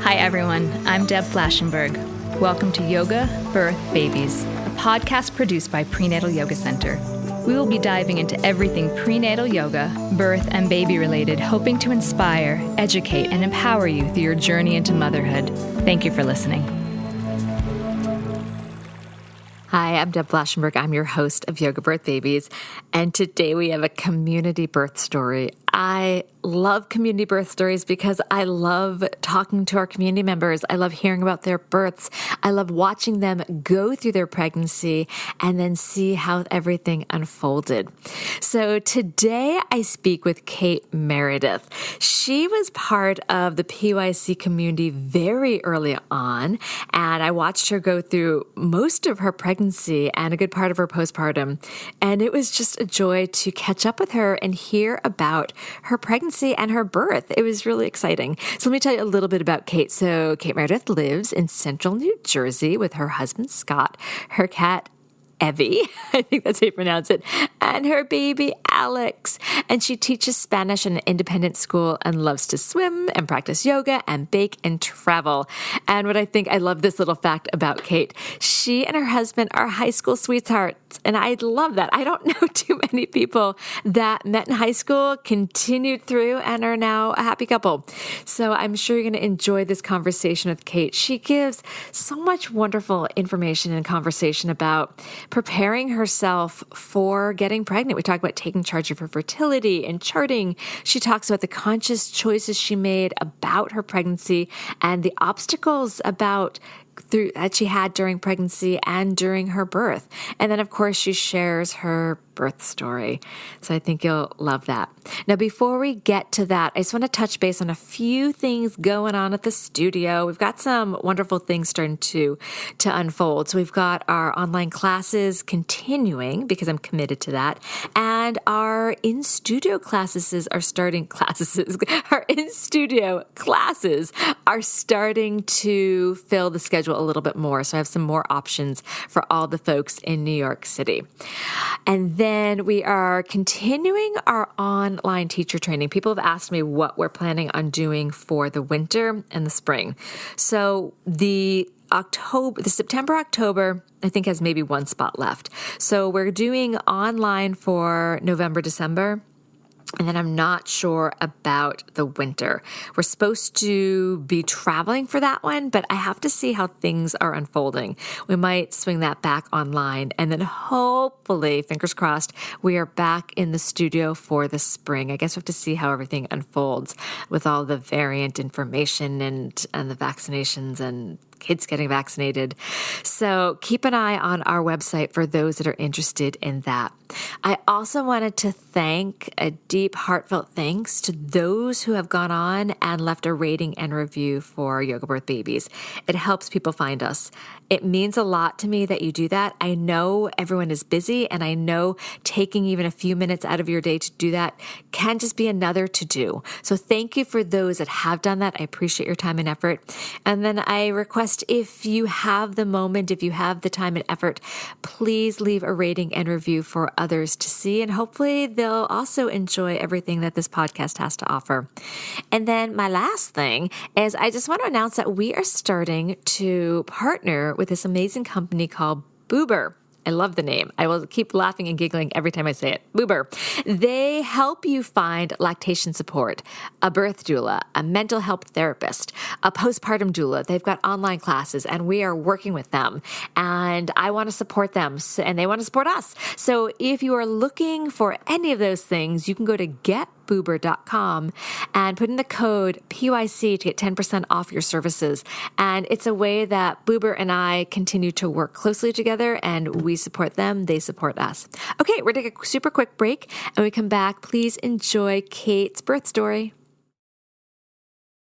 Hi, everyone. I'm Deb Flashenberg. Welcome to Yoga, Birth, Babies, a podcast produced by Prenatal Yoga Center. We will be diving into everything prenatal yoga, birth, and baby related, hoping to inspire, educate, and empower you through your journey into motherhood. Thank you for listening. Hi, I'm Deb Flashenberg. I'm your host of Yoga Birth Babies, and today we have a community birth story. I love community birth stories because I love talking to our community members. I love hearing about their births. I love watching them go through their pregnancy and then see how everything unfolded. So today I speak with Kate Meredith. She was part of the PYC community very early on, and I watched her go through most of her pregnancy and a good part of her postpartum. And it was just a joy to catch up with her and hear about her pregnancy and her birth. It was really exciting. So let me tell you a little bit about Kate. So Kate Meredith lives in central New Jersey with her husband, Scott, her cat, Evie, I think that's how you pronounce it, and her baby, Alex. And she teaches Spanish in an independent school and loves to swim and practice yoga and bake and travel. And what I love this little fact about Kate, she and her husband are high school sweethearts. And I love that. I don't know too many people that met in high school, continued through, and are now a happy couple. So I'm sure you're going to enjoy this conversation with Kate. She gives so much wonderful information and conversation about preparing herself for getting pregnant. We talk about taking charge of her fertility and charting. She talks about the conscious choices she made about her pregnancy and the obstacles that she had during pregnancy and during her birth. And then, of course, she shares her birth story. So I think you'll love that. Now, before we get to that, I just want to touch base on a few things going on at the studio. We've got some wonderful things starting to unfold. So we've got our online classes continuing because I'm committed to that. And our in-studio classes are starting to fill the schedule a little bit more. So I have some more options for all the folks in New York City. And then we are continuing our online teacher training. People have asked me what we're planning on doing for the winter and the spring. So the September, October, I think has maybe one spot left. So we're doing online for November, December. And then I'm not sure about the winter. We're supposed to be traveling for that one, but I have to see how things are unfolding. We might swing that back online. And then hopefully, fingers crossed, we are back in the studio for the spring. I guess we have to see how everything unfolds with all the variant information and the vaccinations and kids getting vaccinated. So keep an eye on our website for those that are interested in that. I also wanted to thank a deep, heartfelt thanks to those who have gone on and left a rating and review for Yoga Birth Babies. It helps people find us. It means a lot to me that you do that. I know everyone is busy, and I know taking even a few minutes out of your day to do that can just be another to do. So thank you for those that have done that. I appreciate your time and effort. And then I request, if you have the moment, if you have the time and effort, please leave a rating and review for others to see, and hopefully they'll also enjoy everything that this podcast has to offer. And then my last thing is I just want to announce that we are starting to partner with this amazing company called Boober. I love the name. I will keep laughing and giggling every time I say it. Boober. They help you find lactation support, a birth doula, a mental health therapist, a postpartum doula. They've got online classes, and we are working with them. And I want to support them, and they want to support us. So if you are looking for any of those things, you can go to getboober.com and put in the code PYC to get 10% off your services. And it's a way that Boober and I continue to work closely together, and we support them, they support us. Okay, we're going to take a super quick break, and when we come back, please enjoy Kate's birth story.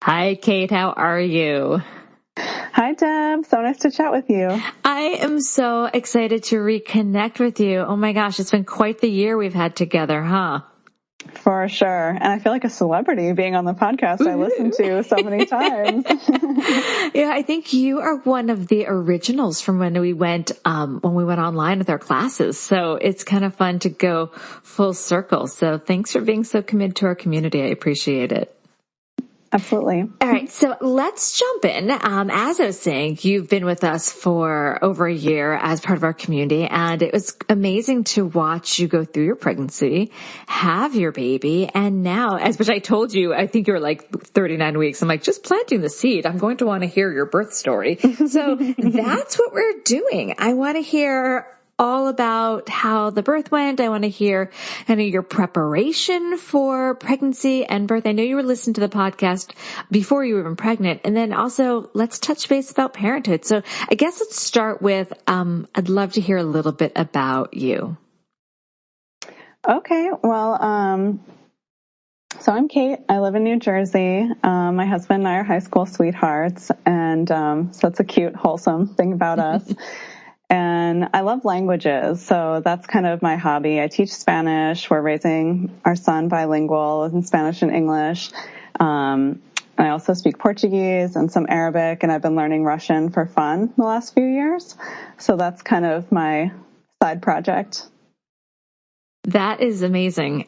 Hi, Kate. How are you? Hi, Deb. So nice to chat with you. I am so excited to reconnect with you. Oh my gosh, it's been quite the year we've had together, huh? For sure. And I feel like a celebrity being on the podcast I listened to so many times. Yeah, I think you are one of the originals from when we went online with our classes. So it's kind of fun to go full circle. So thanks for being so committed to our community. I appreciate it. Absolutely. All right, so let's jump in. As I was saying, you've been with us for over a year as part of our community, and it was amazing to watch you go through your pregnancy, have your baby, and now, which I told you, I think you were like 39 weeks. I'm like, just planting the seed. I'm going to want to hear your birth story. So that's what we're doing. I want to hear all about how the birth went. I want to hear kind of your preparation for pregnancy and birth. I know you were listening to the podcast before you were even pregnant. And then also let's touch base about parenthood. So I guess let's start with, I'd love to hear a little bit about you. Okay. Well, so I'm Kate. I live in New Jersey. My husband and I are high school sweethearts. And so it's a cute, wholesome thing about us. And I love languages, so that's kind of my hobby. I teach Spanish. We're raising our son bilingual in Spanish and English. I also speak Portuguese and some Arabic, and I've been learning Russian for fun the last few years. So that's kind of my side project. That is amazing.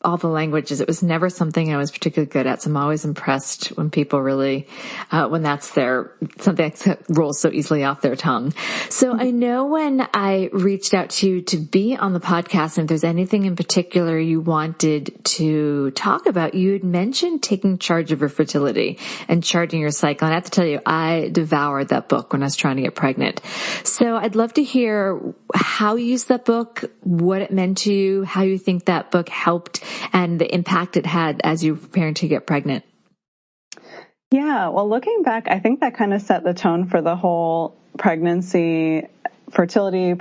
All the languages. It was never something I was particularly good at. So I'm always impressed when people really, when that's something that rolls so easily off their tongue. So I know when I reached out to you to be on the podcast, and if there's anything in particular you wanted to talk about, you had mentioned taking charge of your fertility and charting your cycle. And I have to tell you, I devoured that book when I was trying to get pregnant. So I'd love to hear how you used that book, what it meant to you, how you think that book helped, and the impact it had as you were preparing to get pregnant. Yeah, well, looking back, I think that kind of set the tone for the whole pregnancy, postpartum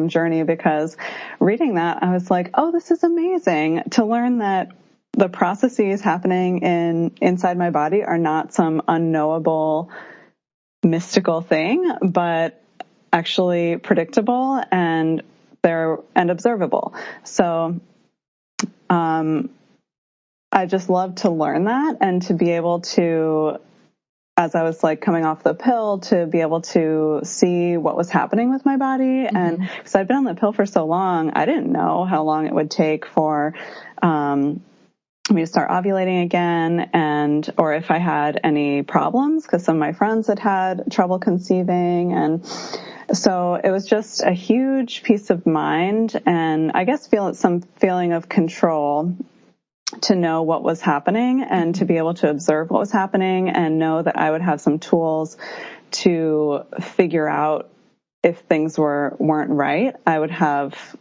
journey, because reading that, I was like, oh, this is amazing to learn that the processes happening inside my body are not some unknowable, mystical thing, but actually predictable and observable. So, I just love to learn that and to be able to, as I was like coming off the pill, to be able to see what was happening with my body. Mm-hmm. And because I'd been on the pill for so long, I didn't know how long it would take for, me to start ovulating again, or if I had any problems, because some of my friends had trouble conceiving. And so it was just a huge peace of mind, and I guess some feeling of control to know what was happening and to be able to observe what was happening and know that I would have some tools to figure out if things weren't right. I would have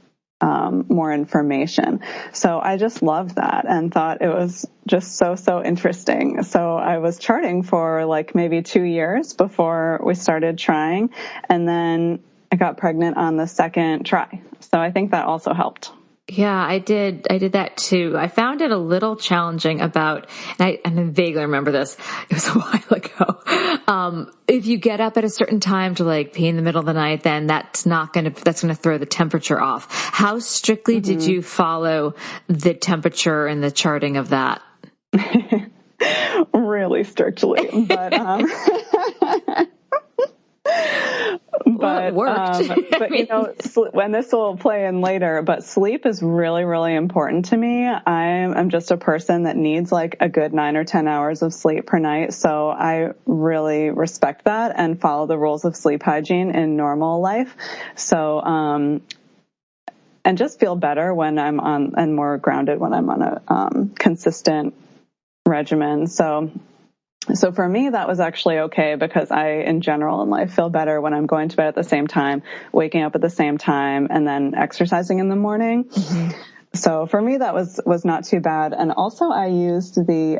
more information. So I just loved that and thought it was just so interesting. So I was charting for like maybe 2 years before we started trying. And then I got pregnant on the second try. So I think that also helped. Yeah, I did that too. I found it a little challenging and I vaguely remember this. It was a while ago. If you get up at a certain time to like pee in the middle of the night, then that's going to throw the temperature off. How strictly did you follow the temperature and the charting of that? Really strictly, but, Well, it worked. But you know, when this will play in later, but sleep is really, really important to me. I'm just a person that needs like a good 9 or 10 hours of sleep per night. So I really respect that and follow the rules of sleep hygiene in normal life. So, and just feel better when I'm on, and more grounded when I'm on a, consistent regimen. So for me, that was actually okay because I, in general in life, feel better when I'm going to bed at the same time, waking up at the same time, and then exercising in the morning. Mm-hmm. So for me, that was not too bad. And also I used the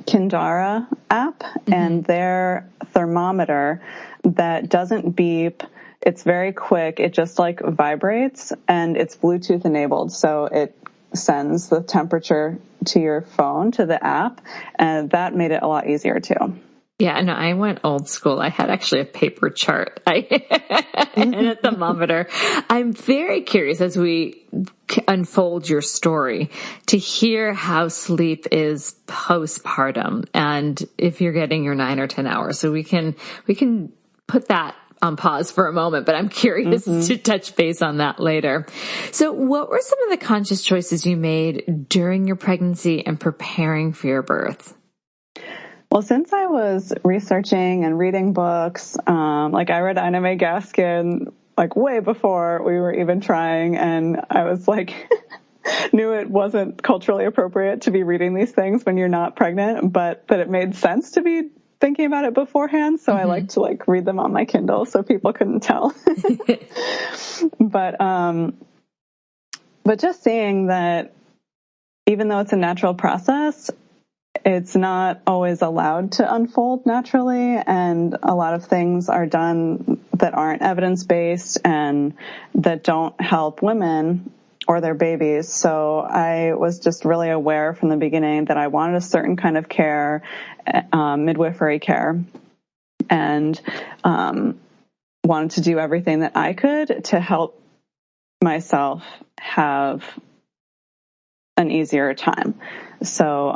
Kindara app mm-hmm. and their thermometer that doesn't beep. It's very quick. It just like vibrates and it's Bluetooth enabled. So it sends the temperature to your phone, to the app, and that made it a lot easier too. Yeah, no, I went old school. I had actually a paper chart and a thermometer. I'm very curious as we unfold your story to hear how sleep is postpartum and if you're getting your 9 or 10 hours. So we can put that on pause for a moment, but I'm curious to touch base on that later. So what were some of the conscious choices you made during your pregnancy and preparing for your birth? Well, since I was researching and reading books, like I read Ina May Gaskin, like way before we were even trying, and I was like, knew it wasn't culturally appropriate to be reading these things when you're not pregnant, but it made sense to be thinking about it beforehand. So I like to like read them on my Kindle so people couldn't tell. But just seeing that even though it's a natural process, it's not always allowed to unfold naturally, and a lot of things are done that aren't evidence-based and that don't help women or their babies. So I was just really aware from the beginning that I wanted a certain kind of care, midwifery care, and wanted to do everything that I could to help myself have an easier time. So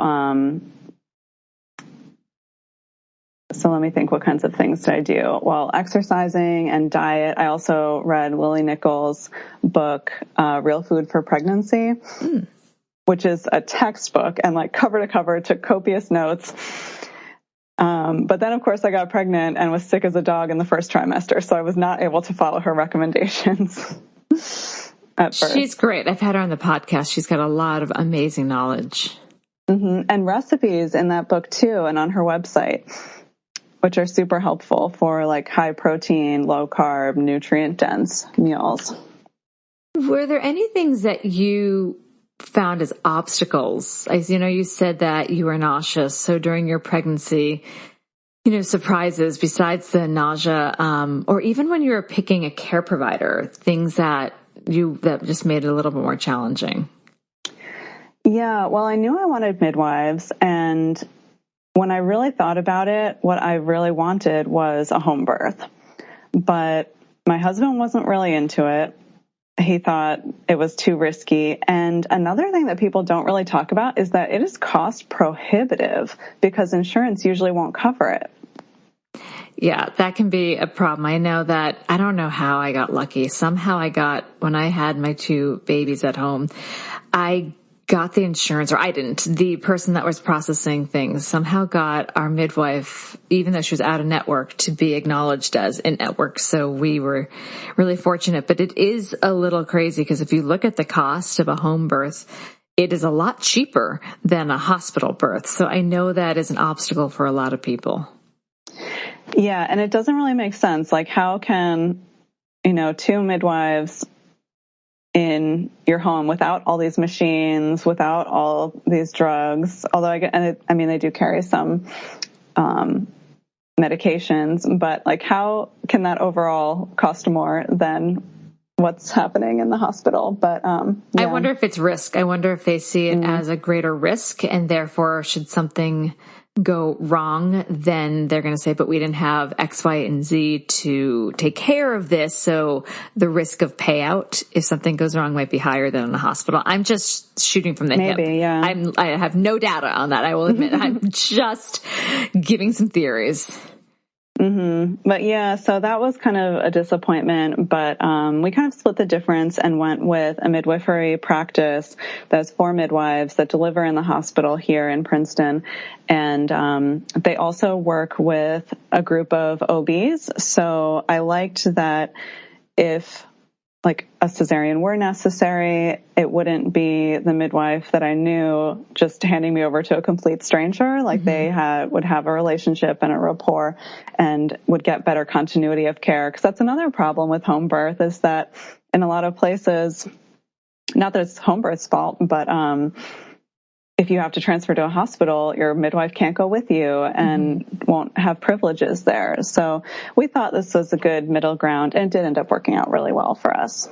let me think, what kinds of things did I do? Well, exercising and diet. I also read Lily Nichols' book, Real Food for Pregnancy, which is a textbook, and like cover to cover took copious notes. But then of course I got pregnant and was sick as a dog in the first trimester. So I was not able to follow her recommendations at first. She's great. I've had her on the podcast. She's got a lot of amazing knowledge. And recipes in that book too, and on her website, which are super helpful for like high protein, low carb, nutrient dense meals. Were there any things that you found as obstacles? As you know, you said that you were nauseous. So during your pregnancy, surprises besides the nausea, or even when you were picking a care provider, things that just made it a little bit more challenging. Yeah, well, I knew I wanted midwives, and when I really thought about it, what I really wanted was a home birth. But my husband wasn't really into it. He thought it was too risky. And another thing that people don't really talk about is that it is cost prohibitive because insurance usually won't cover it. Yeah, that can be a problem. I know that. I don't know how I got lucky. Somehow when I had my 2 babies at home, I got the insurance, or I didn't. The person that was processing things somehow got our midwife, even though she was out of network, to be acknowledged as in network. So we were really fortunate, but it is a little crazy because if you look at the cost of a home birth, it is a lot cheaper than a hospital birth. So I know that is an obstacle for a lot of people. Yeah. And it doesn't really make sense. Like how can, 2 midwives in your home without all these machines, without all these drugs, although they do carry some medications, but like how can that overall cost more than what's happening in the hospital? But yeah. I wonder if it's risk. I wonder if they see it as a greater risk, and therefore should something go wrong, then they're going to say, but we didn't have X, Y, and Z to take care of this. So the risk of payout, if something goes wrong, might be higher than in a hospital. I'm just shooting from the hip. Yeah. I have no data on that. I will admit I'm just giving some theories. But yeah, so that was kind of a disappointment, but we kind of split the difference and went with a midwifery practice that's 4 midwives that deliver in the hospital here in Princeton. And they also work with a group of OBs. So I liked that if like a cesarean were necessary, it wouldn't be the midwife that I knew just handing me over to a complete stranger. Like they would have a relationship and a rapport and would get better continuity of care. Because that's another problem with home birth is that in a lot of places, not that it's home birth's fault, but if you have to transfer to a hospital, your midwife can't go with you and won't have privileges there. So we thought this was a good middle ground, and it did end up working out really well for us.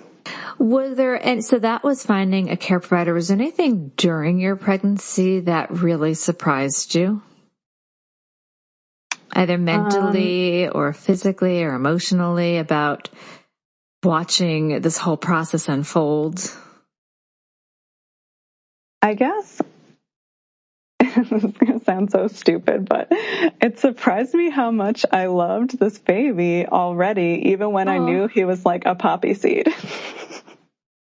And so that was finding a care provider. Was there anything during your pregnancy that really surprised you? Either mentally or physically or emotionally about watching this whole process unfold? I guess this is going to sound so stupid, but it surprised me how much I loved this baby already, even when I knew he was like a poppy seed.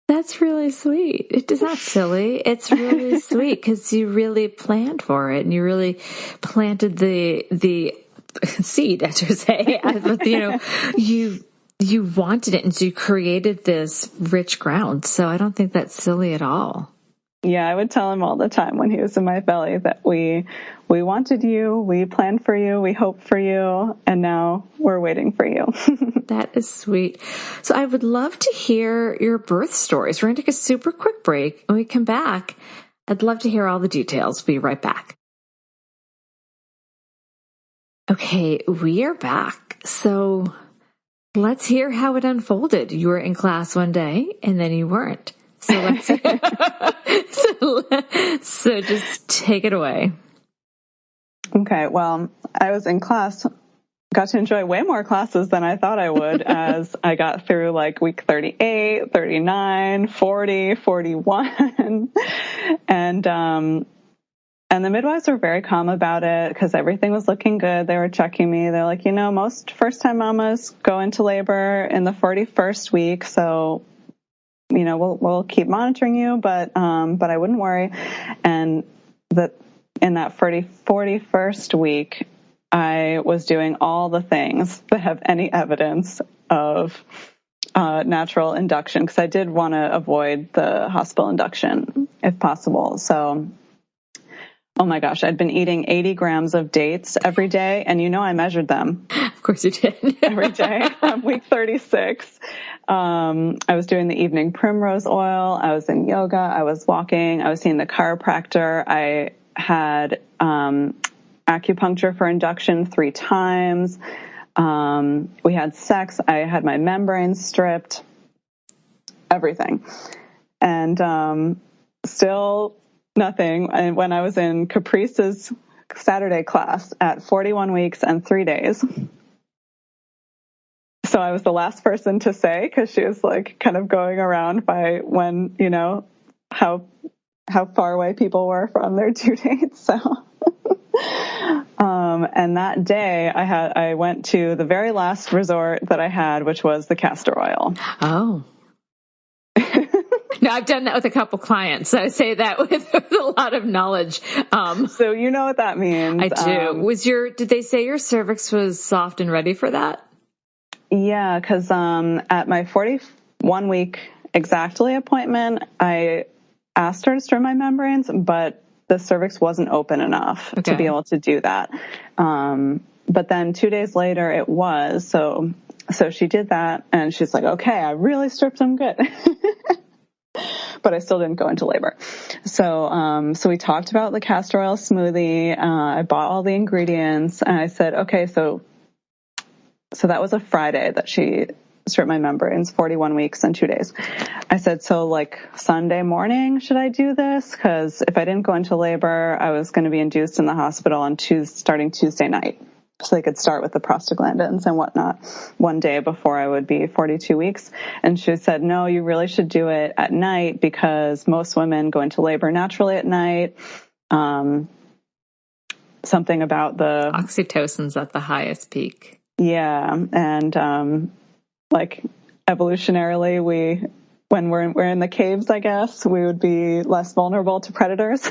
That's really sweet. It's not silly. It's really sweet because you really planned for it and you really planted the seed, as you say. You wanted it, and so you created this rich ground. So I don't think that's silly at all. Yeah, I would tell him all the time when he was in my belly that we wanted you, we planned for you, we hoped for you, and now we're waiting for you. That is sweet. So I would love to hear your birth stories. We're going to take a super quick break. When we come back, I'd love to hear all the details. Be right back. Okay, we are back. So let's hear how it unfolded. You were in class one day and then you weren't. So let's so just take it away. Okay, well, I was in class, got to enjoy way more classes than I thought I would as I got through like week 38, 39, 40, 41. And the midwives were very calm about it because everything was looking good. They were checking me. They're like, most first-time mamas go into labor in the 41st week, so we'll keep monitoring you, but I wouldn't worry. And that in that 41st week, I was doing all the things that have any evidence of natural induction, because I did want to avoid the hospital induction if possible. So, oh my gosh, I'd been eating 80 grams of dates every day, and I measured them. Of course you did. Every day from week 36. I was doing the evening primrose oil. I was in yoga. I was walking. I was seeing the chiropractor. I had acupuncture for induction 3 times. We had sex. I had my membranes stripped. Everything. And still nothing. And when I was in Caprice's Saturday class at 41 weeks and 3 days. So I was the last person to say, because she was like kind of going around by when, how far away people were from their due dates. So, and that day I went to the very last resort that I had, which was the castor oil. Oh. No, I've done that with a couple clients. So I say that with a lot of knowledge. So you know what that means. I do. Did they say your cervix was soft and ready for that? Yeah, because at my 41 week exactly appointment, I asked her to strip my membranes, but the cervix wasn't open enough to be able to do that. But then 2 days later it was. So she did that, and she's like, okay, I really stripped them good. But I still didn't go into labor. So we talked about the castor oil smoothie. I bought all the ingredients, and I said, okay, so that was a Friday that she stripped my membranes, 41 weeks and 2 days. I said, so like Sunday morning, should I do this? Because if I didn't go into labor, I was going to be induced in the hospital on starting Tuesday night. So they could start with the prostaglandins and whatnot one day before I would be 42 weeks. And she said, no, you really should do it at night, because most women go into labor naturally at night. Something about the oxytocin's at the highest peak. Yeah. And, like evolutionarily, when we're in the caves, I guess we would be less vulnerable to predators.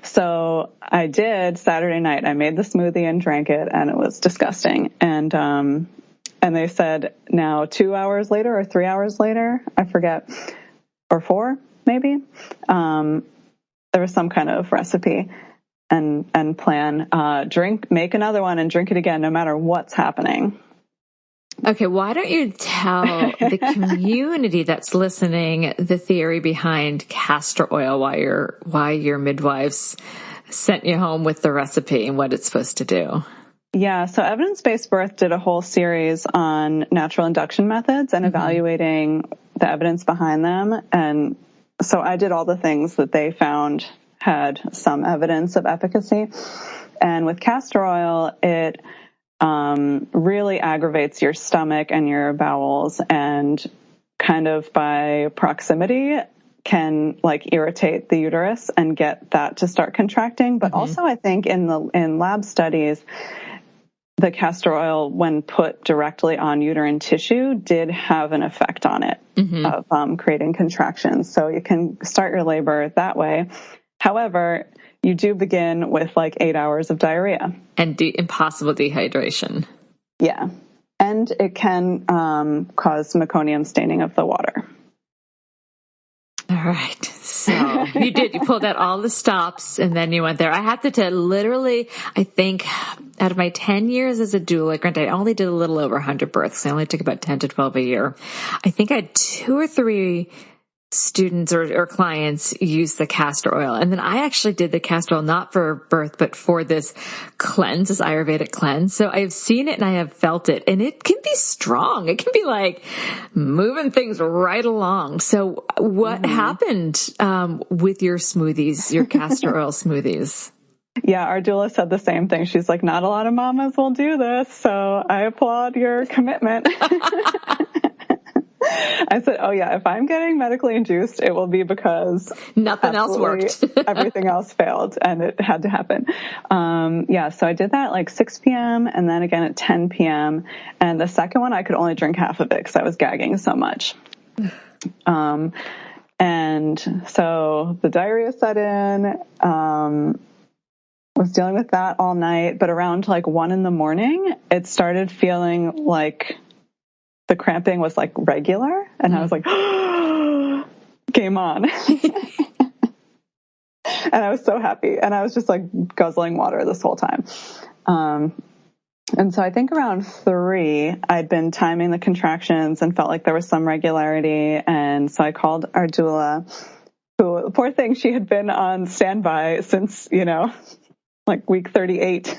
So I did Saturday night. I made the smoothie and drank it, and it was disgusting. And they said now 2 hours later or 3 hours later, I forget, or 4 maybe, there was some kind of recipe and plan, make another one and drink it again, no matter what's happening. Okay, why don't you tell the community that's listening the theory behind castor oil, why your midwives sent you home with the recipe and what it's supposed to do? Yeah, so Evidence-Based Birth did a whole series on natural induction methods and evaluating the evidence behind them. And so I did all the things that they found had some evidence of efficacy. And with castor oil, it really aggravates your stomach and your bowels, and kind of by proximity can like irritate the uterus and get that to start contracting. But also I think in lab studies, the castor oil, when put directly on uterine tissue, did have an effect on it of creating contractions. So you can start your labor that way. However, you do begin with like 8 hours of diarrhea. And impossible dehydration. Yeah. And it can cause meconium staining of the water. All right. So you pulled out all the stops and then you went there. I had to literally, I think out of my 10 years as a doula, granted, I only did a little over 100 births. I only took about 10 to 12 a year. I think I had 2 or 3 students or clients use the castor oil. And then I actually did the castor oil, not for birth, but for this cleanse, this Ayurvedic cleanse. So I've seen it and I have felt it, and it can be strong. It can be like moving things right along. So what happened with your smoothies, your castor oil smoothies? Yeah, our doula said the same thing. She's like, not a lot of mamas will do this, so I applaud your commitment. I said, oh yeah, if I'm getting medically induced, it will be because nothing else worked. Everything else failed and it had to happen. So I did that at like 6 p.m. and then again at 10 p.m. And the second one, I could only drink half of it because I was gagging so much. And so the diarrhea set in, was dealing with that all night, but around like 1 a.m, it started feeling like the cramping was like regular, and I was like, game on. And I was so happy, and I was just like guzzling water this whole time. And so I think around 3, I'd been timing the contractions and felt like there was some regularity. And so I called our doula, who, poor thing, she had been on standby since, like week 38.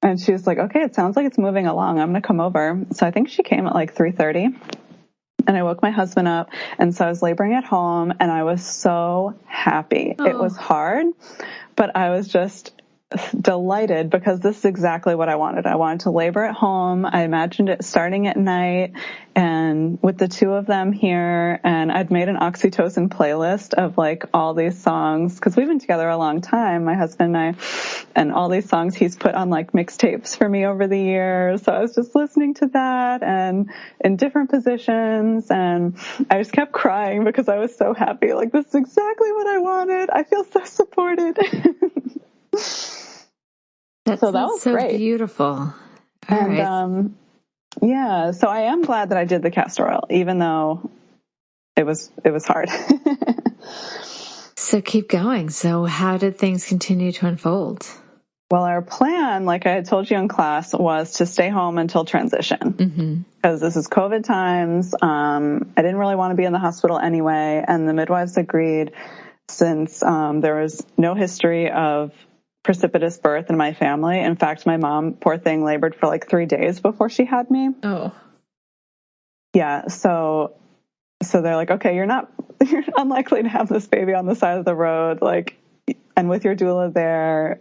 And she was like, okay, it sounds like it's moving along. I'm going to come over. So I think she came at like 3:30, and I woke my husband up. And so I was laboring at home, and I was so happy. It was hard, but I was just delighted because this is exactly what I wanted. I wanted to labor at home. I imagined it starting at night and with the 2 of them here. And I'd made an oxytocin playlist of like all these songs, because we've been together a long time, my husband and I, and all these songs he's put on like mixtapes for me over the years. So I was just listening to that and in different positions. And I just kept crying because I was so happy. Like, this is exactly what I wanted. I feel so supported. That was so great. Beautiful. All and, right. So I am glad that I did the castor oil, even though it was hard. So keep going. So how did things continue to unfold? Well, our plan, like I had told you in class, was to stay home until transition, because this is COVID times. I didn't really want to be in the hospital anyway. And the midwives agreed, since there was no history of precipitous birth in my family. In fact, my mom, poor thing, labored for like 3 days before she had me. Oh. Yeah. So they're like, okay, you're unlikely to have this baby on the side of the road. Like, and with your doula there,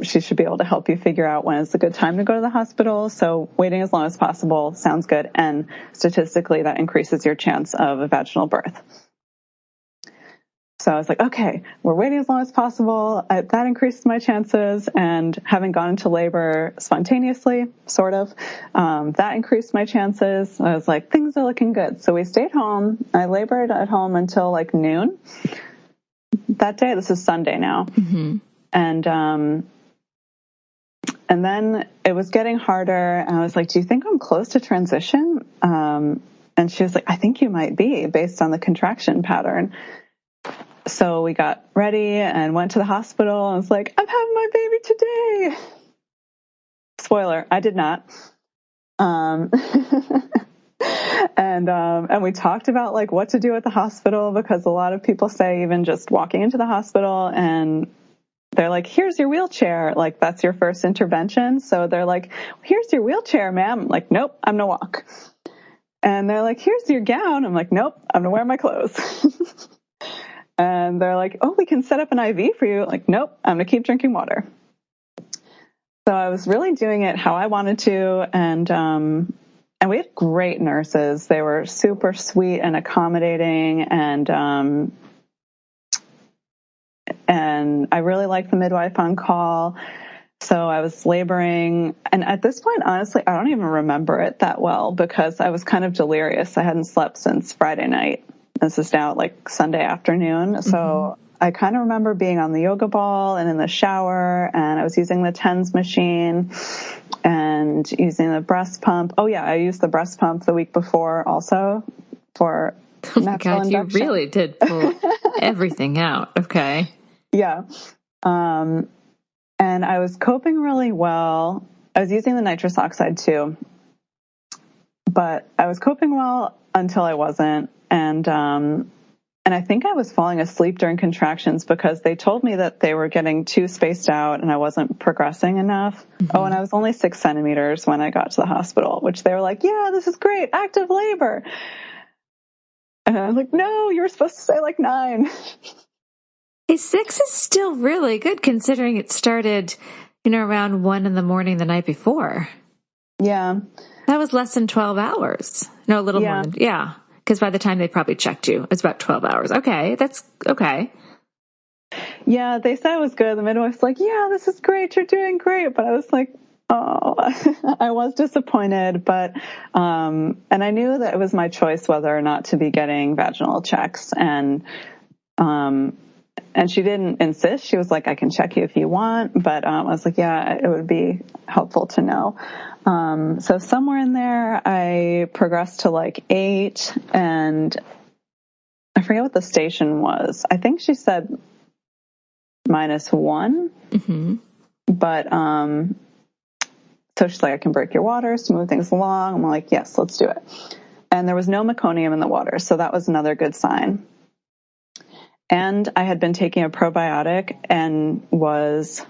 she should be able to help you figure out when is a good time to go to the hospital. So waiting as long as possible sounds good. And statistically, that increases your chance of a vaginal birth. So I was like, okay, we're waiting as long as possible. That increased my chances. And having gone into labor spontaneously, sort of, that increased my chances. I was like, things are looking good. So we stayed home. I labored at home until like noon that day. This is Sunday now. And then it was getting harder. And I was like, do you think I'm close to transition? And she was like, I think you might be, based on the contraction pattern. So we got ready and went to the hospital, and was like, I'm having my baby today. Spoiler, I did not. And we talked about like what to do at the hospital, because a lot of people say even just walking into the hospital and they're like, here's your wheelchair. Like, that's your first intervention. So they're like, here's your wheelchair, ma'am. I'm like, nope, I'm going to walk. And they're like, here's your gown. I'm like, nope, I'm going to wear my clothes. And they're like, oh, we can set up an IV for you. Like, nope, I'm going to keep drinking water. So I was really doing it how I wanted to. And and we had great nurses. They were super sweet and accommodating, and I really liked the midwife on call. So I was laboring, and at this point, honestly, I don't even remember it that well because I was kind of delirious. I hadn't slept since Friday night. This is now like Sunday afternoon. So I kind of remember being on the yoga ball and in the shower, and I was using the TENS machine and using the breast pump. Oh yeah, I used the breast pump the week before also for natural induction. You really did pull everything out. Okay. Yeah. And I was coping really well. I was using the nitrous oxide too, but I was coping well until I wasn't. And I think I was falling asleep during contractions because they told me that they were getting too spaced out and I wasn't progressing enough. Oh, and I was only 6 centimeters when I got to the hospital, which they were like, yeah, this is great, active labor. And I was like, no, you were supposed to say like 9. Hey, 6 is still really good considering it started, around 1 a.m. the night before. Yeah. That was less than 12 hours. No, a little more than, yeah. Because by the time they probably checked you, it's about 12 hours. Okay, that's okay. Yeah, they said it was good. The midwife's like, yeah, this is great. You're doing great. But I was like, oh, I was disappointed. But, and I knew that it was my choice whether or not to be getting vaginal checks. And she didn't insist. She was like, I can check you if you want. But I was like, yeah, it would be helpful to know. So somewhere in there, I progressed to like 8, and I forget what the station was. I think she said -1. But so she's like, I can break your waters to move things along. I'm like, yes, let's do it. And there was no meconium in the water, so that was another good sign. And I had been taking a probiotic and was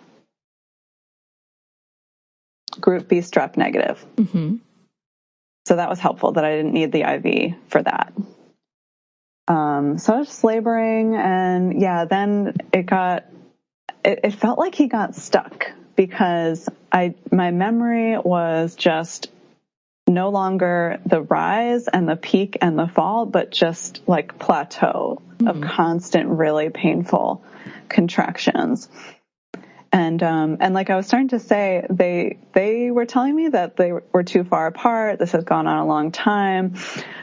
group B strep negative. So that was helpful that I didn't need the IV for that. So I was just laboring, and yeah, then it felt like he got stuck because my memory was just no longer the rise and the peak and the fall, but just like plateau of constant, really painful contractions. And like I was starting to say, they were telling me that they were too far apart. This has gone on a long time,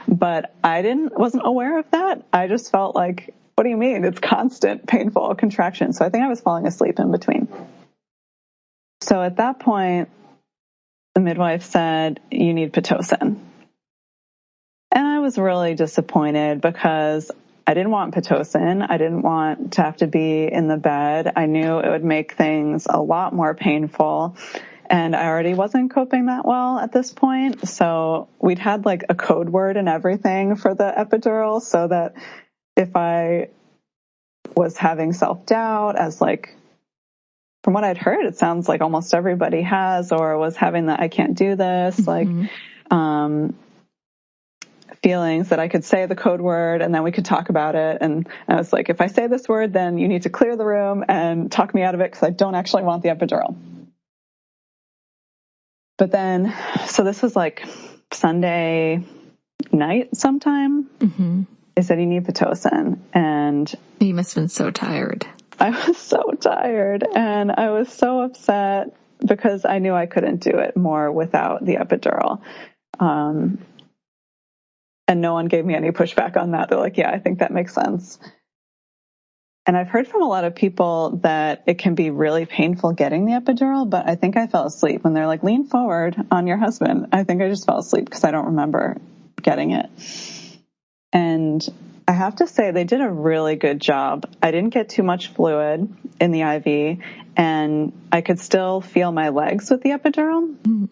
but wasn't aware of that. I just felt like, what do you mean? It's constant, painful contractions. So I think I was falling asleep in between. So at that point, the midwife said, you need Pitocin. And I was really disappointed because I didn't want Pitocin. I didn't want to have to be in the bed. I knew it would make things a lot more painful. And I already wasn't coping that well at this point. So we'd had like a code word and everything for the epidural so that if I was having self-doubt, as like, from what I'd heard, it sounds like almost everybody has, or was having the I can't do this, like feelings that I could say the code word and then we could talk about it. And I was like, if I say this word, then you need to clear the room and talk me out of it because I don't actually want the epidural. But then, so this was like Sunday night sometime. They said, you need Pitocin. And you must have been so tired. I was so tired and I was so upset because I knew I couldn't do it more without the epidural. And no one gave me any pushback on that. They're like, yeah, I think that makes sense. And I've heard from a lot of people that it can be really painful getting the epidural, but I think I fell asleep when they're like, lean forward on your husband. I think I just fell asleep because I don't remember getting it. And I have to say they did a really good job. I didn't get too much fluid in the IV, and I could still feel my legs with the epidural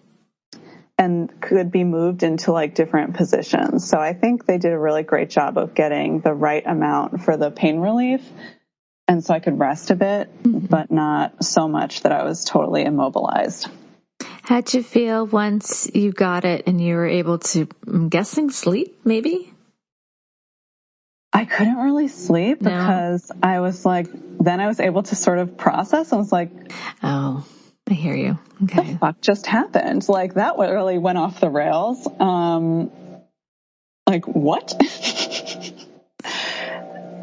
and could be moved into like different positions. So I think they did a really great job of getting the right amount for the pain relief. And so I could rest a bit, but not so much that I was totally immobilized. How'd you feel once you got it and you were able to, I'm guessing, sleep maybe? I couldn't really sleep because I was like, then I was able to sort of process. I was like, oh, I hear you. Okay. What the fuck just happened? Like, that really went off the rails. Like, what?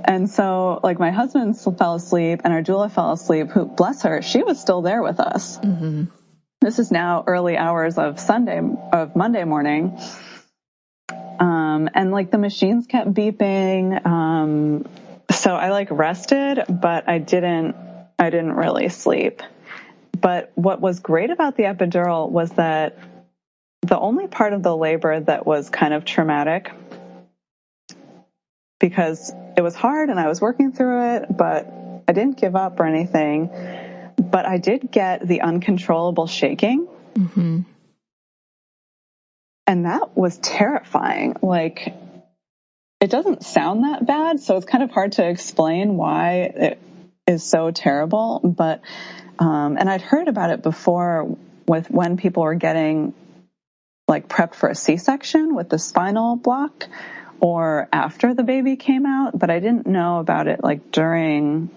And so, like, my husband fell asleep and our doula fell asleep, who, bless her, she was still there with us. Mm-hmm. This is now early hours of Monday morning. And like the machines kept beeping. So I like rested, but I didn't really sleep. But what was great about the epidural was that the only part of the labor that was kind of traumatic, because it was hard and I was working through it, but I didn't give up or anything. But I did get the uncontrollable shaking. Mm-hmm. And that was terrifying. Like, it doesn't sound that bad, so it's kind of hard to explain why it is so terrible. But, and I'd heard about it before with when people were getting like prepped for a C-section with the spinal block or after the baby came out, but I didn't know about it like during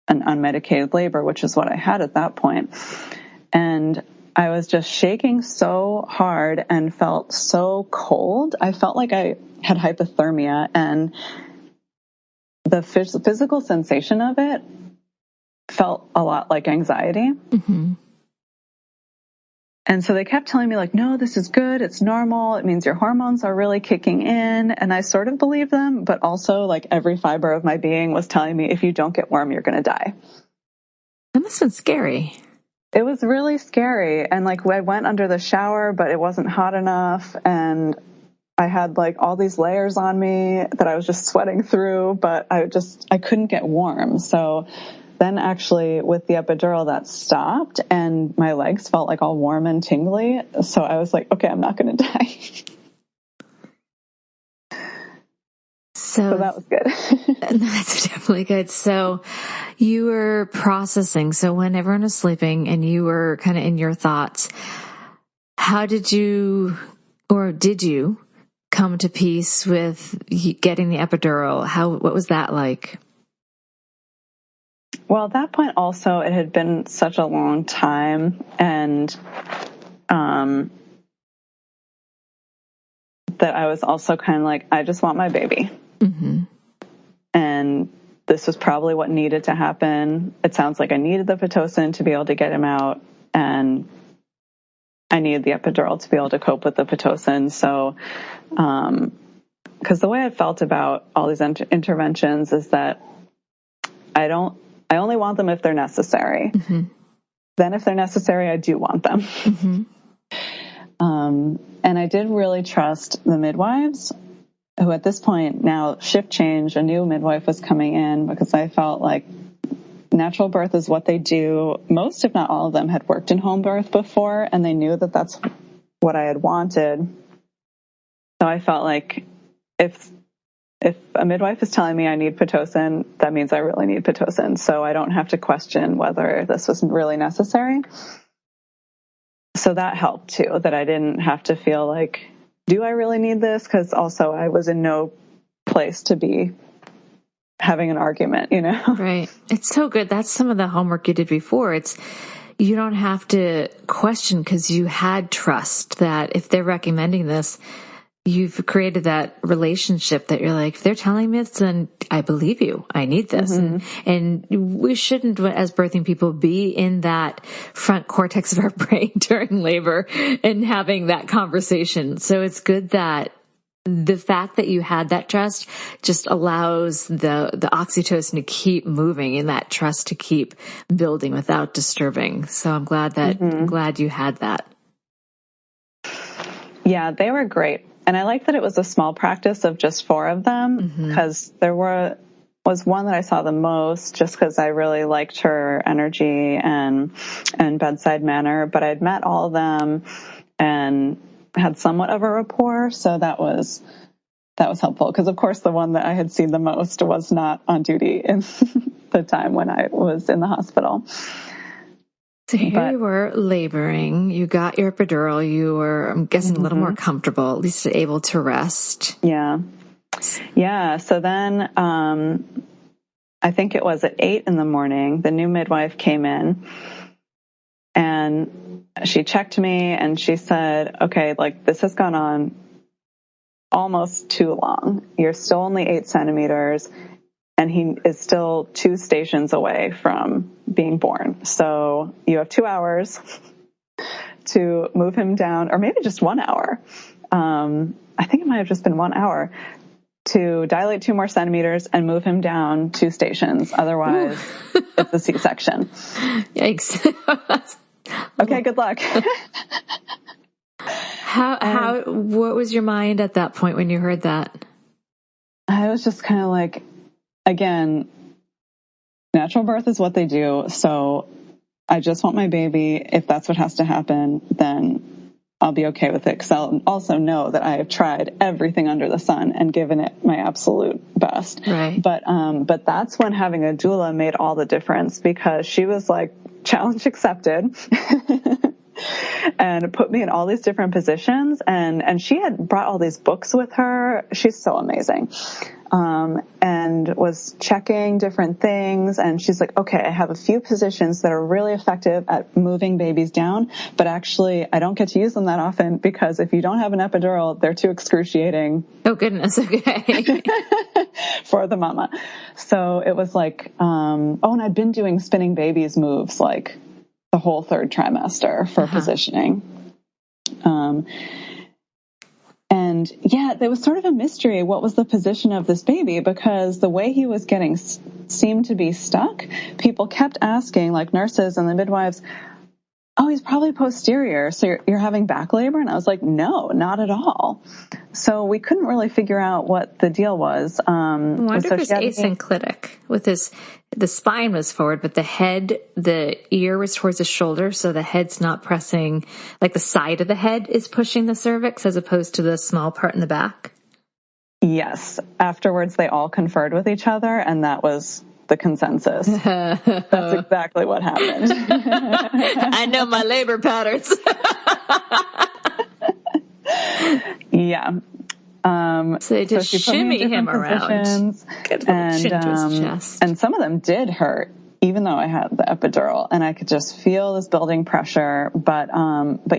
an unmedicated labor, which is what I had at that point. And I was just shaking so hard and felt so cold. I felt like I had hypothermia, and the physical sensation of it felt a lot like anxiety. Mm-hmm. And so they kept telling me like, no, this is good. It's normal. It means your hormones are really kicking in. And I sort of believed them, but also like every fiber of my being was telling me, if you don't get warm, you're going to die. That must have been scary. It was really scary. And like I went under the shower, but it wasn't hot enough. And I had like all these layers on me that I was just sweating through, but I couldn't get warm. So then actually with the epidural that stopped and my legs felt like all warm and tingly. So I was like, okay, I'm not going to die. So that was good. That's definitely good. So you were processing. So when everyone was sleeping and you were kind of in your thoughts, how did you, or did you come to peace with getting the epidural? What was that like? Well, at that point also, it had been such a long time, and that I was also kind of like, I just want my baby. Mm-hmm. And this was probably what needed to happen. It sounds like I needed the Pitocin to be able to get him out, and I needed the epidural to be able to cope with the Pitocin. So, because the way I felt about all these interventions is that I only want them if they're necessary. Mm-hmm. Then if they're necessary, I do want them. Mm-hmm. And I did really trust the midwives, who at this point now shift change, a new midwife was coming in, because I felt like natural birth is what they do. Most, if not all of them, had worked in home birth before, and they knew that that's what I had wanted. So I felt like if a midwife is telling me I need Pitocin, that means I really need Pitocin. So I don't have to question whether this was really necessary. So that helped too, that I didn't have to feel like, do I really need this? Because also I was in no place to be having an argument, you know? Right. It's so good. That's some of the homework you did before. You don't have to question, because you had trust that if they're recommending this, you've created that relationship that you're like, if they're telling me this, then I believe you. I need this. Mm-hmm. And we shouldn't, as birthing people, be in that front cortex of our brain during labor and having that conversation. So it's good that the fact that you had that trust just allows the oxytocin to keep moving and that trust to keep building without disturbing. So I'm glad you had that. Yeah, they were great. And I like that it was a small practice of just 4 of them, because there was one that I saw the most, just because I really liked her energy and bedside manner. But I'd met all of them and had somewhat of a rapport, so that was helpful. Because of course the one that I had seen the most was not on duty in the time when I was in the hospital. So here you were laboring, you got your epidural, you were, I'm guessing, a little more comfortable, at least able to rest. Yeah. Yeah. So then, I think it was at 8 a.m, the new midwife came in, And she checked me and she said, okay, like this has gone on almost too long. You're still only 8 centimeters and he is still 2 stations away from being born. So you have 2 hours to move him down, or maybe just 1 hour. I think it might have just been 1 hour to dilate 2 more centimeters and move him down 2 stations. Otherwise, it's a C-section. Yikes. Okay, good luck. What was your mind at that point when you heard that? I was just kind of like, again, natural birth is what they do. So I just want my baby. If that's what has to happen, then I'll be okay with it. Because I'll also know that I have tried everything under the sun and given it my absolute best. Right. But that's when having a doula made all the difference, because she was like, challenge accepted. And put me in all these different positions. And she had brought all these books with her. She's so amazing. And was checking different things. And she's like, okay, I have a few positions that are really effective at moving babies down, but actually I don't get to use them that often because if you don't have an epidural, they're too excruciating. Oh, goodness. Okay. For the mama. So it was like, and I'd been doing spinning babies moves like the whole 3rd trimester for positioning. And yeah, there was sort of a mystery. What was the position of this baby? Because the way he was getting seemed to be stuck. People kept asking, like nurses and the midwives, oh, he's probably posterior. So you're having back labor? And I was like, no, not at all. So we couldn't really figure out what the deal was. I wonder if it's asynclitic with the spine was forward, but the ear was towards the shoulder. So the head's not pressing, like the side of the head is pushing the cervix as opposed to the small part in the back. Yes. Afterwards, they all conferred with each other and that was the consensus. That's exactly what happened. I know my labor patterns. Yeah. So they just shimmy him around. Get a little chin to his chest. And some of them did hurt, even though I had the epidural, and I could just feel this building pressure. But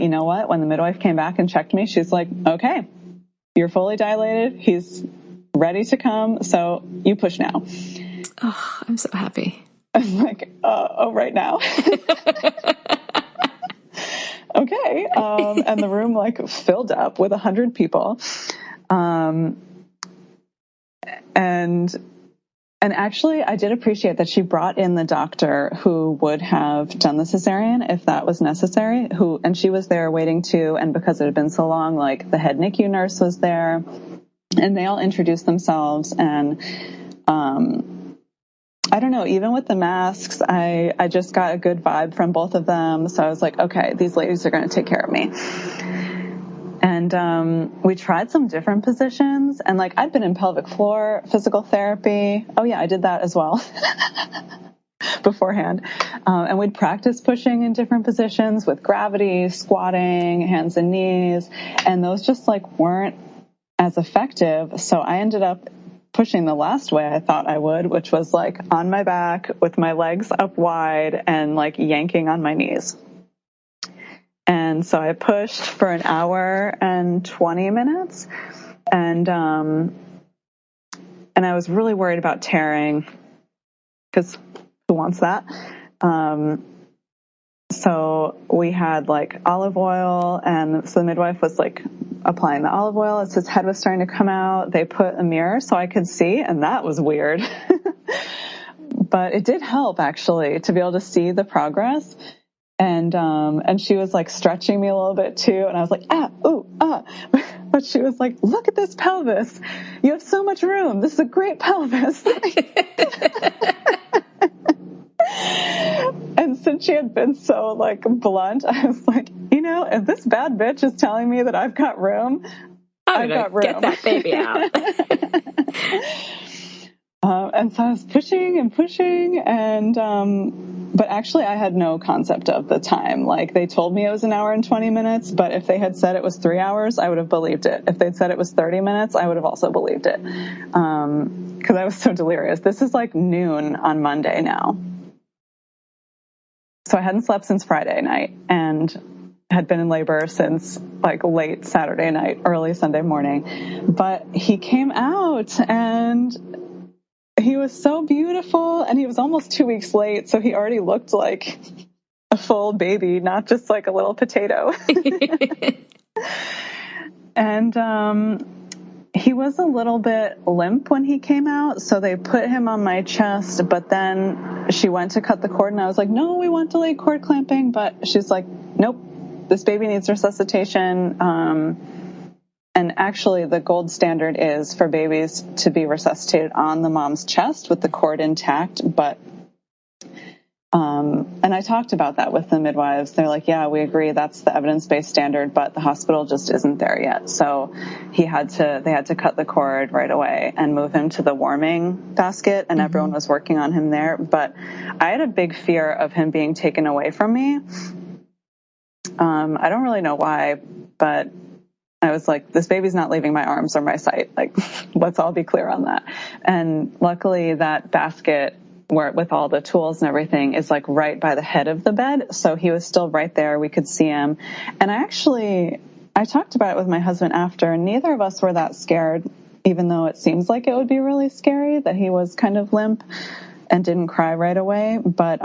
you know what? When the midwife came back and checked me, she's like, okay, you're fully dilated. He's ready to come. So you push now. Oh, I'm so happy. I'm like, right now. Okay. And the room like filled up with 100 people. And actually I did appreciate that she brought in the doctor who would have done the cesarean if that was necessary, and she was there waiting too. And because it had been so long, like the head NICU nurse was there and they all introduced themselves. And, I don't know, even with the masks, I just got a good vibe from both of them. So I was like, okay, these ladies are going to take care of me. And we tried some different positions, and like I'd been in pelvic floor physical therapy. Oh yeah, I did that as well beforehand. And we'd practice pushing in different positions with gravity, squatting, hands and knees, and those just like weren't as effective. So I ended up pushing the last way I thought I would, which was like on my back with my legs up wide and like yanking on my knees. And so I pushed for an hour and 20 minutes. And I was really worried about tearing, because who wants that? So we had like olive oil, and so the midwife was like applying the olive oil as his head was starting to come out. They put a mirror so I could see, and that was weird. But it did help actually to be able to see the progress. And she was like stretching me a little bit too. And I was like, but she was like, look at this pelvis. You have so much room. This is a great pelvis. And since she had been so like blunt, I was like, if this bad bitch is telling me that I've got room, I've got room. Get that baby out. And so I was pushing and pushing, and but actually I had no concept of the time. Like they told me it was an hour and 20 minutes, but if they had said it was 3 hours, I would have believed it. If they'd said it was 30 minutes, I would have also believed it. Because I was so delirious. This is like noon on Monday now. so I hadn't slept since Friday night and had been in labor since like late Saturday night, early Sunday morning. But he came out and he was so beautiful, and he was almost 2 weeks late. So he already looked like a full baby, not just like a little potato. And, he was a little bit limp when he came out, so they put him on my chest, but then she went to cut the cord, and I was like, no, we want delayed cord clamping, but she's like, nope, this baby needs resuscitation. And actually the gold standard is for babies to be resuscitated on the mom's chest with the cord intact, but and I talked about that with the midwives. They're like, yeah, we agree that's the evidence-based standard, but the hospital just isn't there yet. So they had to cut the cord right away and move him to the warming basket, and everyone was working on him there. But I had a big fear of him being taken away from me. I don't really know why, but I was like, this baby's not leaving my arms or my sight. Like, let's all be clear on that. And luckily that basket with all the tools and everything is like right by the head of the bed. So he was still right there. We could see him. And I talked about it with my husband after, and neither of us were that scared, even though it seems like it would be really scary that he was kind of limp and didn't cry right away. But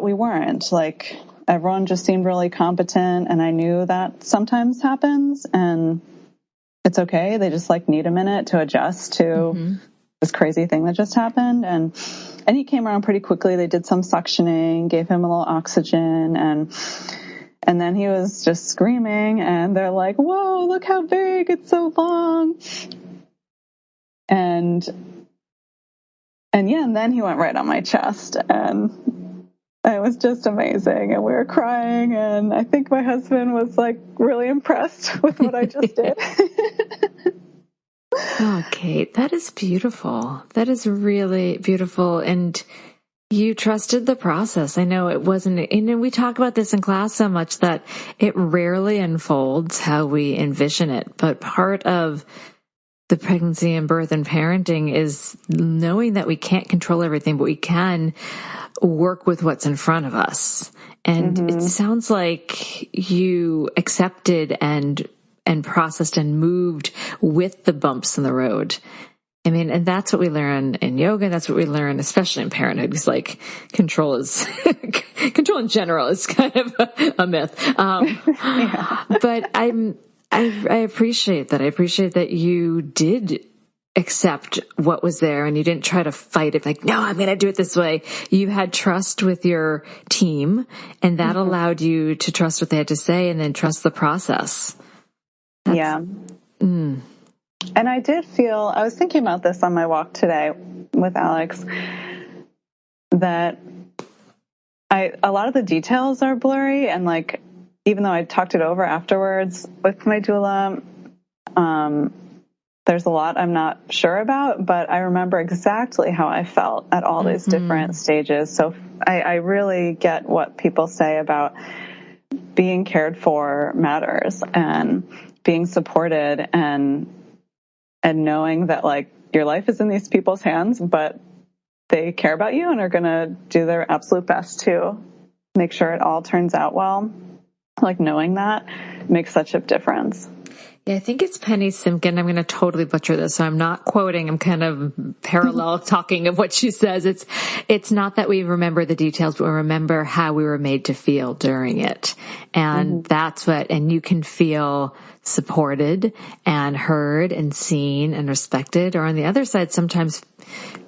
we weren't. Like, everyone just seemed really competent, and I knew that sometimes happens and it's okay. They just like need a minute to adjust to this crazy thing that just happened. And he came around pretty quickly. They did some suctioning, gave him a little oxygen, and then he was just screaming, and they're like, whoa, look how big, it's so long. And then he went right on my chest, and it was just amazing. And we were crying, and I think my husband was like really impressed with what I just did. Oh, Kate, that is beautiful. That is really beautiful. And you trusted the process. I know it wasn't, and we talk about this in class so much that it rarely unfolds how we envision it. But part of the pregnancy and birth and parenting is knowing that we can't control everything, but we can work with what's in front of us. And it sounds like you accepted and processed and moved with the bumps in the road. I mean, and that's what we learn in yoga. That's what we learn, especially in parenthood, because like control in general is kind of a myth. But I appreciate that. I appreciate that you did accept what was there and you didn't try to fight it. Like, no, I'm going to do it this way. You had trust with your team, and that allowed you to trust what they had to say and then trust the process. And I did feel, I was thinking about this on my walk today with Alex, that a lot of the details are blurry, and like, even though I talked it over afterwards with my doula, there's a lot I'm not sure about, but I remember exactly how I felt at all these different stages. So I really get what people say about being cared for matters, and being supported, and knowing that like your life is in these people's hands, but they care about you and are going to do their absolute best to make sure it all turns out well. Like, knowing that makes such a difference. Yeah, I think it's Penny Simkin. I'm going to totally butcher this, so I'm not quoting. I'm kind of parallel talking of what she says. It's not that we remember the details, but we remember how we were made to feel during it. And that's and you can feel supported and heard and seen and respected. Or on the other side, sometimes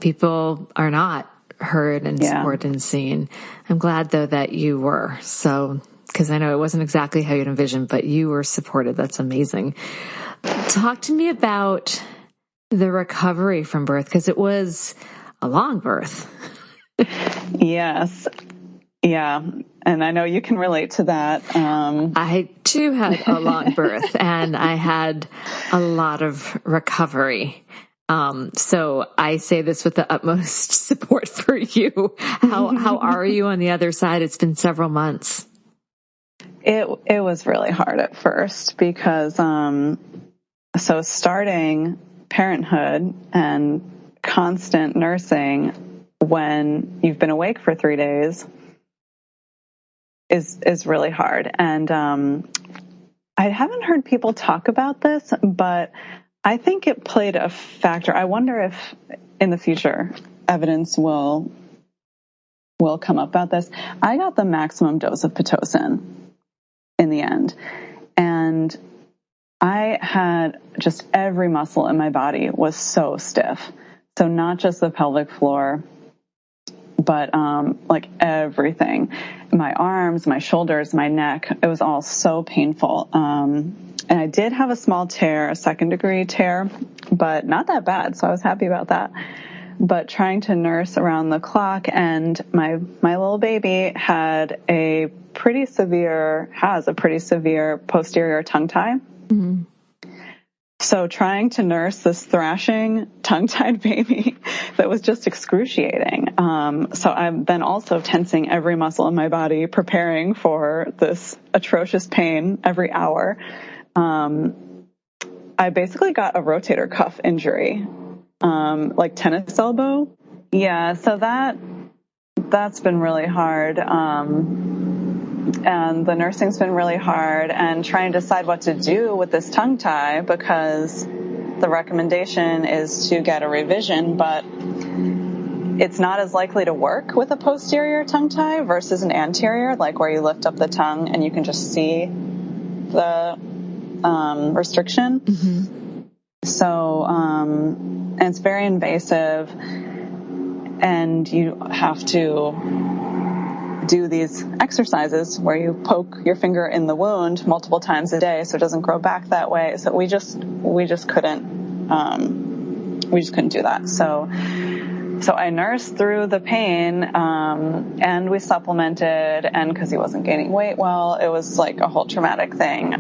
people are not heard and supported and seen. I'm glad though that you were. So, because I know it wasn't exactly how you'd envisioned, but you were supported. That's amazing. Talk to me about the recovery from birth, because it was a long birth. Yes. Yeah. And I know you can relate to that. I too had a long birth, and I had a lot of recovery. So I say this with the utmost support for you. How are you on the other side? It's been several months. It was really hard at first because, so starting parenthood and constant nursing when you've been awake for 3 days is really hard. And I haven't heard people talk about this, but I think it played a factor. I wonder if in the future evidence will come up about this. I got the maximum dose of Pitocin in the end, and I had just every muscle in my body was so stiff. So not just the pelvic floor, but like everything, my arms, my shoulders, my neck, it was all so painful. And I did have a small tear, a 2nd degree tear, but not that bad. So I was happy about that. But trying to nurse around the clock, and my little baby has a pretty severe posterior tongue tie. Mm-hmm. So trying to nurse this thrashing tongue-tied baby that was just excruciating. So I'm then also tensing every muscle in my body, preparing for this atrocious pain every hour. I basically got a rotator cuff injury, like tennis elbow. Yeah, so that's been really hard. And the nursing's been really hard, and trying to decide what to do with this tongue tie, because the recommendation is to get a revision, but it's not as likely to work with a posterior tongue tie versus an anterior, like where you lift up the tongue and you can just see the restriction. Mm-hmm. So, and it's very invasive, and you have to do these exercises where you poke your finger in the wound multiple times a day so it doesn't grow back that way. So we just couldn't do that. So I nursed through the pain, and we supplemented, and because he wasn't gaining weight well, it was like a whole traumatic thing,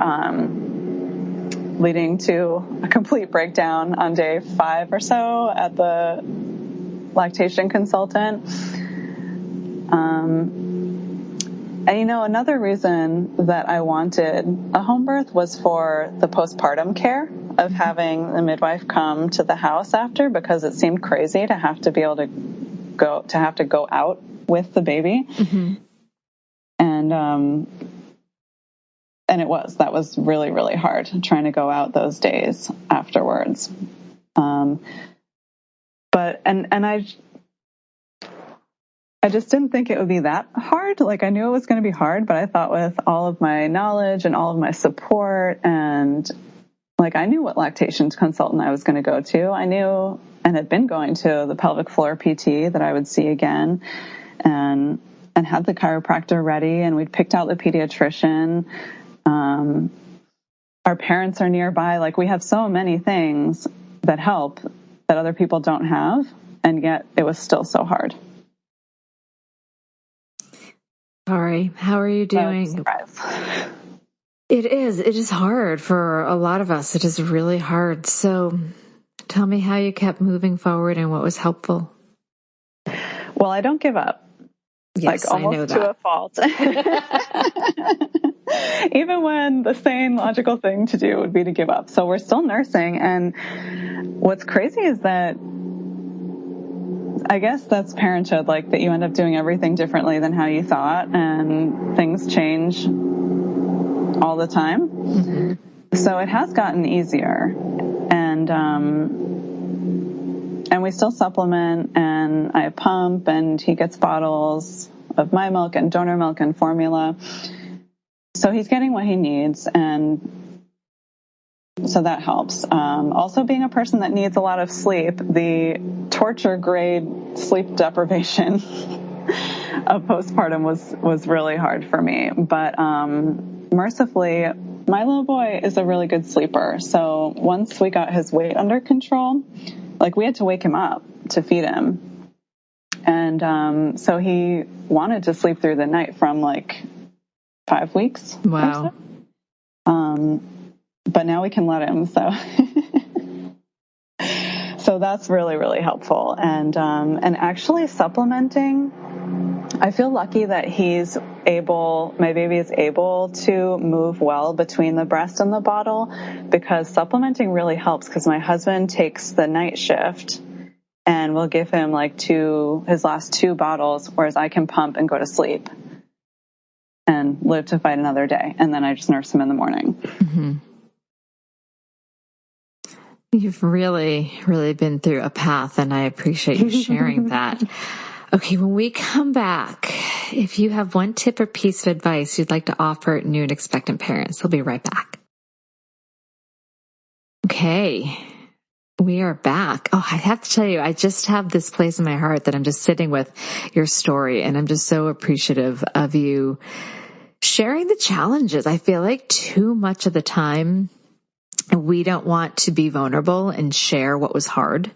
leading to a complete breakdown on day 5 or so at the lactation consultant. And another reason that I wanted a home birth was for the postpartum care of having the midwife come to the house after, because it seemed crazy to have to be able to go out with the baby. Mm-hmm. And that was really, really hard, trying to go out those days afterwards. I just didn't think it would be that hard. Like, I knew it was going to be hard, but I thought with all of my knowledge and all of my support, and like, I knew what lactation consultant I was going to go to. I knew, and had been going to the pelvic floor PT that I would see again, and had the chiropractor ready, and we'd picked out the pediatrician. Our parents are nearby. Like, we have so many things that help that other people don't have, and yet it was still so hard. Sorry, how are you doing? It is hard for a lot of us. It is really hard. So tell me how you kept moving forward and what was helpful. Well, I don't give up. Yes, like, almost I know that. To a fault. Even when the sane, logical thing to do would be to give up. So we're still nursing. And what's crazy is that I guess that's parenthood, like that you end up doing everything differently than how you thought, and things change all the time. Mm-hmm. So it has gotten easier, and we still supplement, and I pump, and he gets bottles of my milk and donor milk and formula. So he's getting what he needs, and so that helps. Also, being a person that needs a lot of sleep, the torture grade sleep deprivation of postpartum was really hard for me. But mercifully, my little boy is a really good sleeper. So once we got his weight under control, like, we had to wake him up to feed him. And so he wanted to sleep through the night from like 5 weeks. Wow. Or so. But now we can let him, so so that's really, really helpful. And actually supplementing, I feel lucky that my baby is able to move well between the breast and the bottle, because supplementing really helps, because my husband takes the night shift and we'll give him like his last 2 bottles, whereas I can pump and go to sleep. And live to fight another day. And then I just nurse him in the morning. Mm-hmm. You've really, really been through a path, and I appreciate you sharing that. Okay, when we come back, if you have one tip or piece of advice you'd like to offer new and expectant parents, we'll be right back. Okay, we are back. Oh, I have to tell you, I just have this place in my heart that I'm just sitting with your story, and I'm just so appreciative of you sharing the challenges. I feel like too much of the time we don't want to be vulnerable and share what was hard.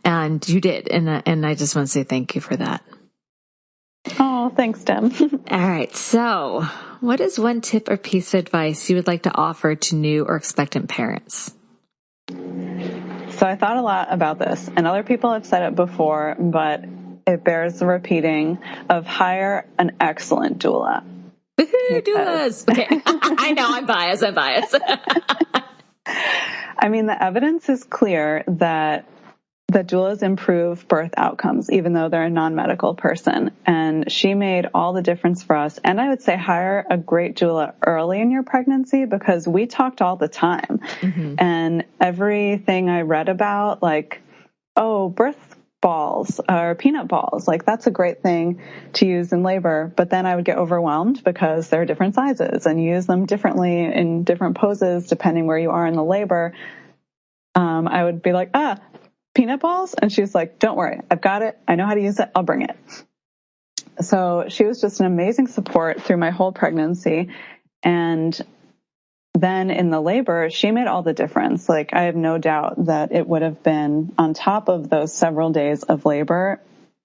And you did. And I just want to say thank you for that. Oh, thanks, Deb. All right. So what is one tip or piece of advice you would like to offer to new or expectant parents? So I thought a lot about this, and other people have said it before, but it bears repeating, of hire an excellent doula. Woohoo, doulas. Okay. I know I'm biased. I mean, the evidence is clear that doulas improve birth outcomes, even though they're a non-medical person. And she made all the difference for us. And I would say hire a great doula early in your pregnancy, because we talked all the time. Mm-hmm. And everything I read about, like, oh, birth balls or peanut balls, like that's a great thing to use in labor. But then I would get overwhelmed because there are different sizes and you use them differently in different poses depending where you are in the labor. I would be like, peanut balls? And she's like, don't worry, I've got it. I know how to use it. I'll bring it. So she was just an amazing support through my whole pregnancy. And then in the labor, she made all the difference. Like, I have no doubt that it would have been, on top of those several days of labor,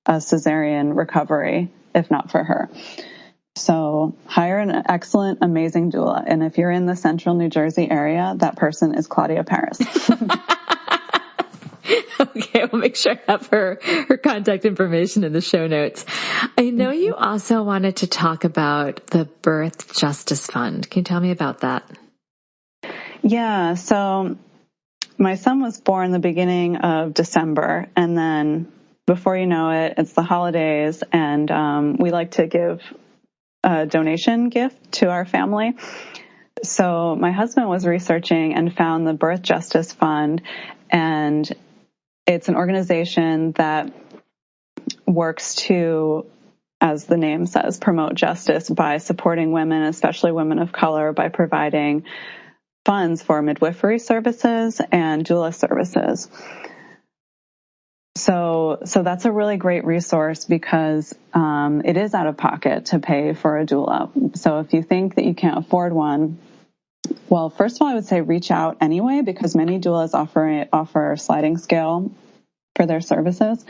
a cesarean recovery, if not for her. So hire an excellent, amazing doula. And if you're in the central New Jersey area, that person is Claudia Paris. Okay, I'll make sure I have her contact information in the show notes. I know you also wanted to talk about the Birth Justice Fund. Can you tell me about that? Yeah, so my son was born the beginning of December, and then before you know it, it's the holidays, and we like to give a donation gift to our family. So my husband was researching and found the Birth Justice Fund, and it's an organization that works to, as the name says, promote justice by supporting women, especially women of color, by providing funds for midwifery services and doula services. So that's a really great resource because it is out of pocket to pay for a doula. So if you think that you can't afford one, well, first of all, I would say reach out anyway, because many doulas offer a sliding scale for their services.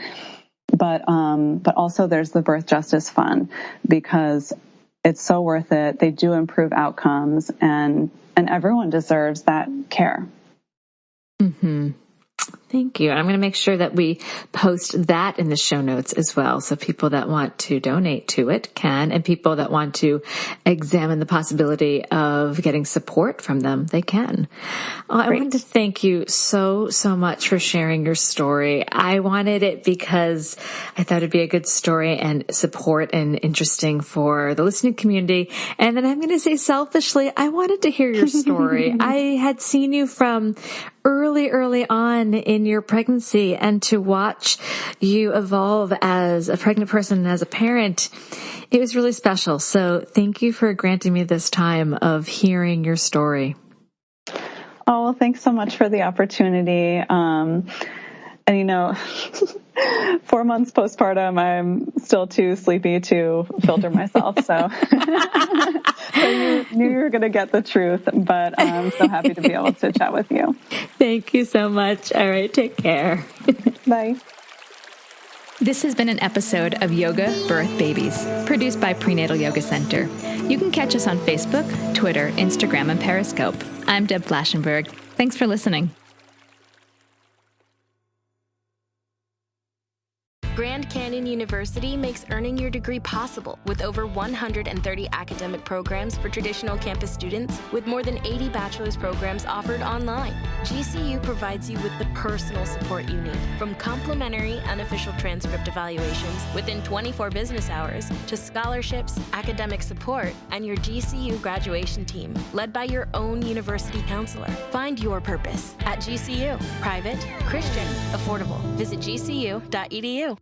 But also there's the Birth Justice Fund, because it's so worth it. They do improve outcomes, and everyone deserves that care. Mm-hmm. Thank you. I'm going to make sure that we post that in the show notes as well. So people that want to donate to it can, and people that want to examine the possibility of getting support from them, they can. I wanted to thank you so much for sharing your story. I wanted it because I thought it'd be a good story and support and interesting for the listening community. And then I'm going to say selfishly, I wanted to hear your story. I had seen you from early on in your pregnancy, and to watch you evolve as a pregnant person and as a parent, it was really special. So thank you for granting me this time of hearing your story. Oh, well, thanks so much for the opportunity. And 4 months postpartum, I'm still too sleepy to filter myself. So you knew you were going to get the truth, but I'm so happy to be able to chat with you. Thank you so much. All right, take care. Bye. This has been an episode of Yoga, Birth, Babies, produced by Prenatal Yoga Center. You can catch us on Facebook, Twitter, Instagram, and Periscope. I'm Deb Flaschenberg. Thanks for listening. Grand Canyon University makes earning your degree possible with over 130 academic programs for traditional campus students, with more than 80 bachelor's programs offered online. GCU provides you with the personal support you need, from complimentary unofficial transcript evaluations within 24 business hours to scholarships, academic support, and your GCU graduation team, led by your own university counselor. Find your purpose at GCU. Private, Christian, affordable. Visit gcu.edu.